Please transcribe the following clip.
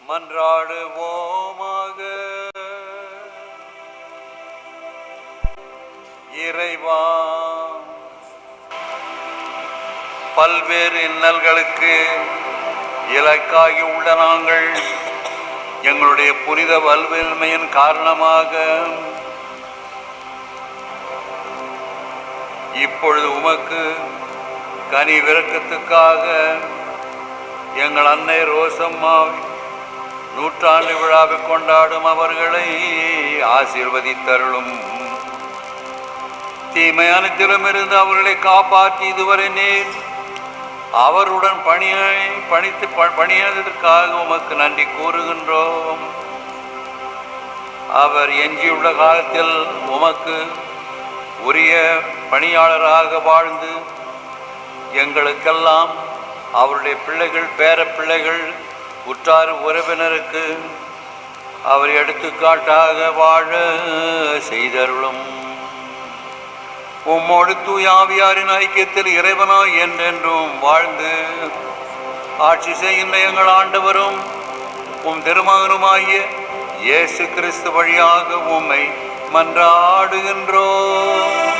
மன்றாடுவோமாக. இறைவா, பல்வேறு இன்னல்களுக்கு இலக்காகி உள்ள நாங்கள் எங்களுடைய புனித வல்வின்மையின் காரணமாக இப்பொழுது உமக்கு கனி விரக்கத்துக்காக எங்கள் அன்னை ரோசம்மா நூற்றாண்டு விழாவை கொண்டாடும் அவர்களை ஆசீர்வதித்தருளும். தீமையான திறமிருந்து அவர்களை காப்பாற்றி இதுவரை நீர் அவருடன் பணியதற்காக உமக்கு நன்றி கூறுகின்றோம். அவர் எஞ்சியுள்ள காலத்தில் உமக்கு உரிய பணியாளராக வாழ்ந்து எங்களுக்கெல்லாம் அவருடைய பிள்ளைகள், பேர பிள்ளைகள், உற்றார் உறவினருக்கு அவர் எடுத்துக்காட்டாக வாழ செய்தருளும். உம்மோடு தூய ஆவியாரின் ஐக்கியத்தில் இறைவனாய் என்றென்றும் வாழ்ந்து ஆட்சி செய்கின்ற எங்கள் ஆண்டவரும் உம் திருமகனுமாகிய இயேசு கிறிஸ்து வழியாக உம்மை மன்றாடுகின்றோம்.